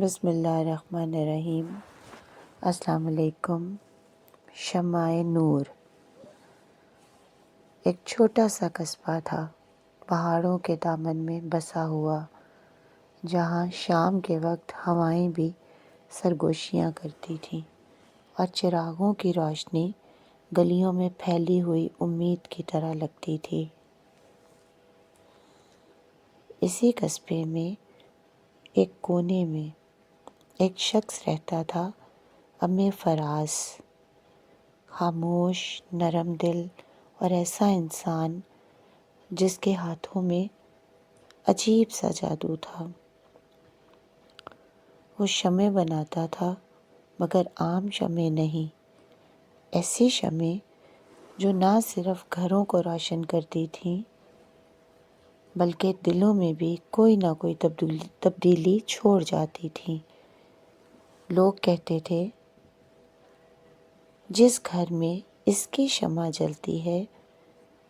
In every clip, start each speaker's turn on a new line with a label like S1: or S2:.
S1: بسم اللہ الرحمن الرحیم۔ السلام علیکم۔ شمع نور ایک چھوٹا سا قصبہ تھا، پہاڑوں کے دامن میں بسا ہوا، جہاں شام کے وقت ہوائیں بھی سرگوشیاں کرتی تھیں اور چراغوں کی روشنی گلیوں میں پھیلی ہوئی امید کی طرح لگتی تھی۔ اسی قصبے میں ایک کونے میں ایک شخص رہتا تھا، ام فراز، خاموش، نرم دل اور ایسا انسان جس کے ہاتھوں میں عجیب سا جادو تھا۔ وہ شمع بناتا تھا، مگر عام شمع نہیں، ایسی شمع جو نہ صرف گھروں کو روشن کرتی تھیں بلکہ دلوں میں بھی کوئی نہ کوئی تبدیلی چھوڑ جاتی تھیں۔ لوگ کہتے تھے جس گھر میں اس کی شمع جلتی ہے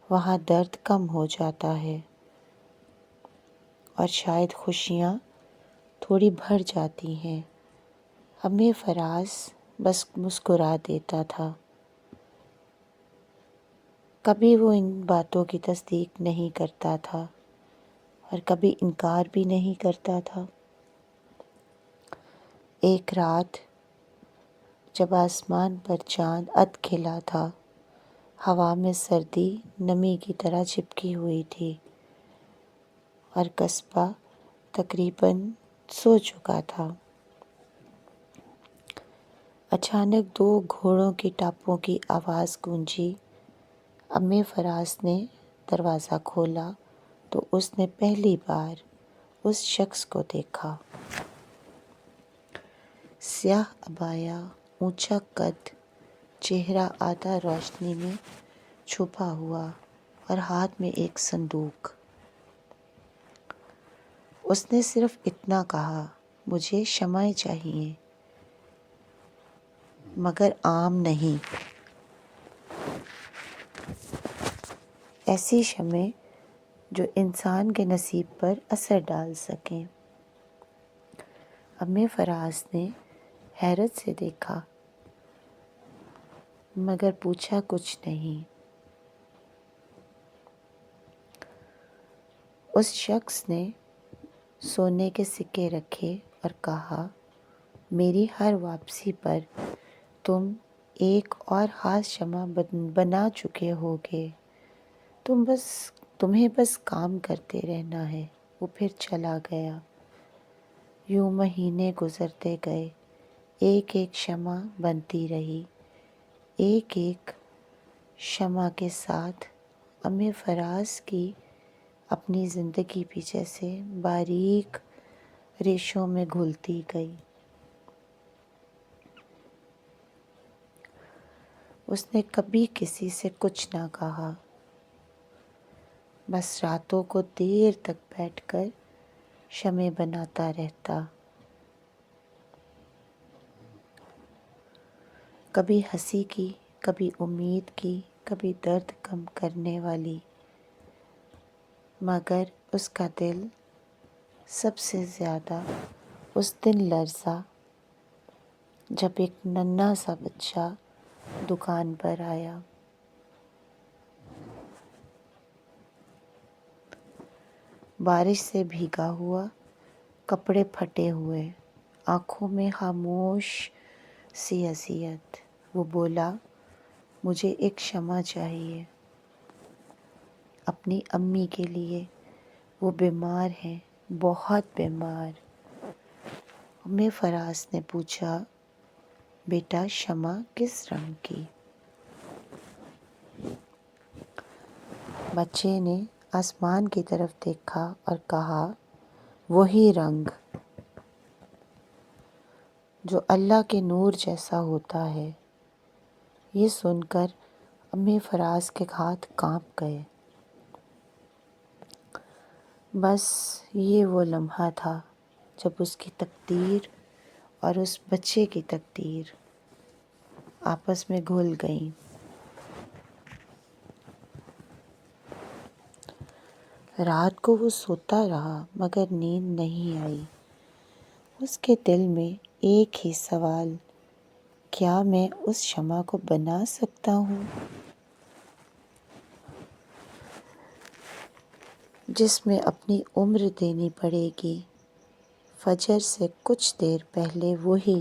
S1: وہاں درد کم ہو جاتا ہے اور شاید خوشیاں تھوڑی بڑھ جاتی ہیں۔ ام فراز بس مسکرا دیتا تھا، کبھی وہ ان باتوں کی تصدیق نہیں کرتا تھا اور کبھی انکار بھی نہیں کرتا تھا۔ ایک رات جب آسمان پر چاند اد کھلا تھا، ہوا میں سردی نمی کی طرح چپکی ہوئی تھی اور قصبہ تقریباً سو چکا تھا، اچانک دو گھوڑوں کی ٹاپوں کی آواز گونجی۔ ام فراز نے دروازہ کھولا تو اس نے پہلی بار اس شخص کو دیکھا۔ سیاہ عبایا، اونچا قد، چہرہ آدھا روشنی میں چھپا ہوا اور ہاتھ میں ایک صندوق۔ اس نے صرف اتنا کہا، مجھے شمع چاہیے، مگر عام نہیں، ایسی شمع جو انسان کے نصیب پر اثر ڈال سکے۔ ام فراز نے حیرت سے دیکھا مگر پوچھا کچھ نہیں۔ اس شخص نے سونے کے سکے رکھے اور کہا، میری ہر واپسی پر تم ایک اور خاص شمع بنا چکے ہوگے، تمہیں بس کام کرتے رہنا ہے۔ وہ پھر چلا گیا۔ یوں مہینے گزرتے گئے، ایک ایک شمع بنتی رہی۔ ایک ایک شمع کے ساتھ ام فراز کی اپنی زندگی بھی جیسے باریک ریشوں میں گھلتی گئی۔ اس نے کبھی کسی سے کچھ نہ کہا، بس راتوں کو دیر تک بیٹھ کر شمع بناتا رہتا، کبھی ہنسی کی، کبھی امید کی، کبھی درد کم کرنے والی، مگر اس کا دل سب سے زیادہ اس دن لرزا جب ایک ننھا سا بچہ دکان پر آیا۔ بارش سے بھیگا ہوا، کپڑے پھٹے ہوئے، آنکھوں میں خاموش سی اذیت۔ وہ بولا، مجھے ایک شمع چاہیے، اپنی امی کے لیے، وہ بیمار ہیں، بہت بیمار۔ ام فراز نے پوچھا، بیٹا شمع کس رنگ کی؟ بچے نے آسمان کی طرف دیکھا اور کہا، وہی رنگ جو اللہ کے نور جیسا ہوتا ہے۔ یہ سن کر ام فراز کے ہاتھ کانپ گئے۔ بس یہ وہ لمحہ تھا جب اس کی تقدیر اور اس بچے کی تقدیر آپس میں گھل گئیں۔ رات کو وہ سوتا رہا مگر نیند نہیں آئی۔ اس کے دل میں ایک ہی سوال، کیا میں اس شمع کو بنا سکتا ہوں جس میں اپنی عمر دینی پڑے گی؟ فجر سے کچھ دیر پہلے وہی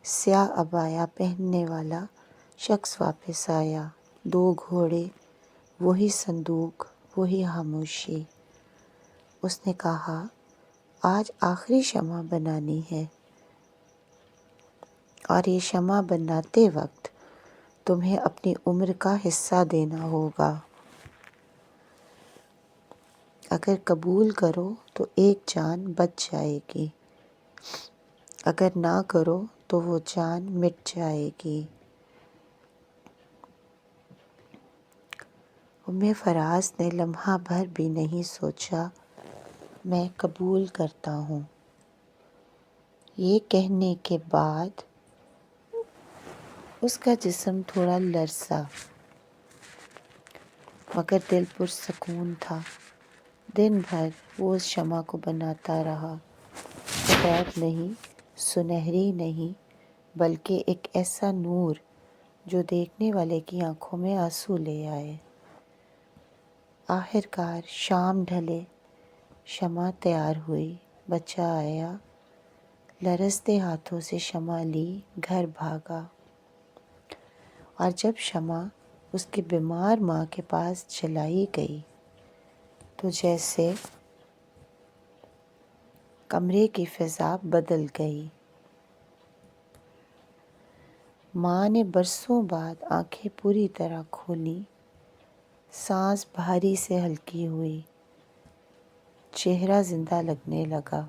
S1: سیاہ عبایا پہننے والا شخص واپس آیا، 2 گھوڑے، وہی صندوق، وہی خاموشی۔ اس نے کہا، آج آخری شمع بنانی ہے، اور یہ شمع بناتے وقت تمہیں اپنی عمر کا حصہ دینا ہوگا۔ اگر قبول کرو تو ایک جان بچ جائے گی، اگر نہ کرو تو وہ جان مٹ جائے گی۔ فراز نے لمحہ بھر بھی نہیں سوچا، میں قبول کرتا ہوں۔ یہ کہنے کے بعد اس کا جسم تھوڑا لرزا، مگر دل پرسکون تھا۔ دن بھر وہ اس شمع کو بناتا رہا، سفید نہیں، سنہری نہیں، بلکہ ایک ایسا نور جو دیکھنے والے کی آنکھوں میں آنسو لے آئے۔ آخرکار شام ڈھلے، شمع تیار ہوئی، بچہ آیا، لرزتے ہاتھوں سے شمع لی، گھر بھاگا، اور جب شمع اس کی بیمار ماں کے پاس جلائی گئی تو جیسے کمرے کی فضا بدل گئی۔ ماں نے برسوں بعد آنکھیں پوری طرح کھولیں، سانس بھاری سے ہلکی ہوئی، چہرہ زندہ لگنے لگا۔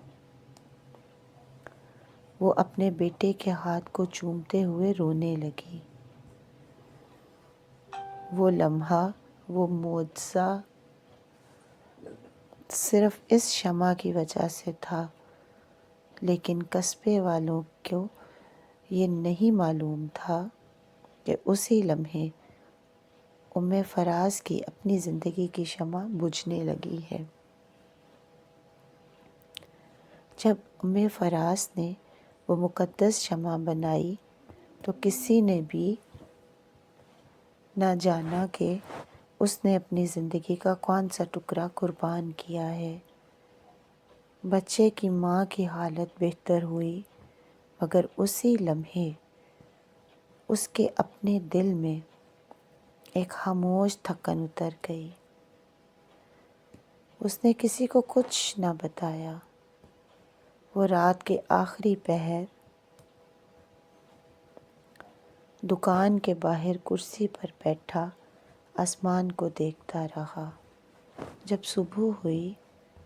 S1: وہ اپنے بیٹے کے ہاتھ کو چومتے ہوئے رونے لگی۔ وہ لمحہ، وہ معجزہ صرف اس شمع کی وجہ سے تھا، لیکن قصبے والوں کو یہ نہیں معلوم تھا کہ اسی لمحے فراز کی اپنی زندگی کی شمع بجھنے لگی ہے۔ جب فراز نے وہ مقدس شمع بنائی تو کسی نے بھی نہ جانا کہ اس نے اپنی زندگی کا کون سا ٹکڑا قربان کیا ہے۔ بچے کی ماں کی حالت بہتر ہوئی، مگر اسی لمحے اس کے اپنے دل میں ایک خاموش تھکن اتر گئی۔ اس نے کسی کو کچھ نہ بتایا۔ وہ رات کے آخری پہر دکان کے باہر کرسی پر بیٹھا آسمان کو دیکھتا رہا۔ جب صبح ہوئی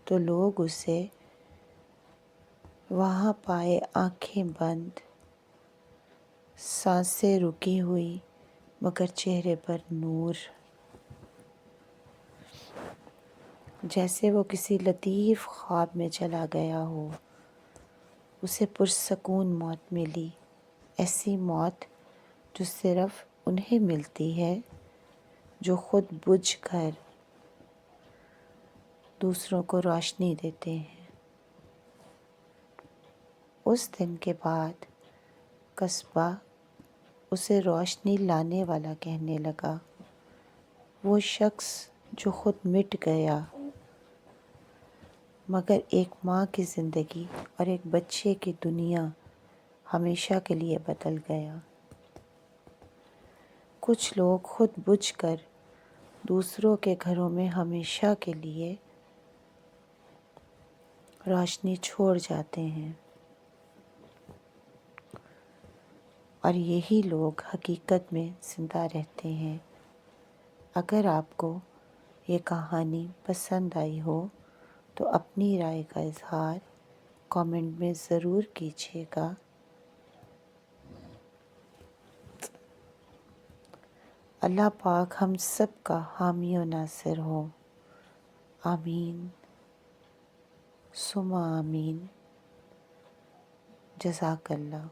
S1: تو لوگ اسے وہاں پائے، آنکھیں بند، سانسیں رکی ہوئی، مگر چہرے پر نور، جیسے وہ کسی لطیف خواب میں چلا گیا ہو۔ اسے پرسکون موت ملی، ایسی موت جو صرف انہیں ملتی ہے جو خود بجھ کر دوسروں کو روشنی دیتے ہیں۔ اس دن کے بعد قصبہ اسے روشنی لانے والا کہنے لگا۔ وہ شخص جو خود مٹ گیا، مگر ایک ماں کی زندگی اور ایک بچے کی دنیا ہمیشہ کے لیے بدل گیا۔ کچھ لوگ خود بجھ کر دوسروں کے گھروں میں ہمیشہ کے لیے روشنی چھوڑ جاتے ہیں، اور یہی لوگ حقیقت میں زندہ رہتے ہیں۔ اگر آپ کو یہ کہانی پسند آئی ہو تو اپنی رائے کا اظہار کامنٹ میں ضرور کیجیے گا۔ اللہ پاک ہم سب کا حامی و ناصر ہو، آمین ثم آمین۔ جزاک اللہ۔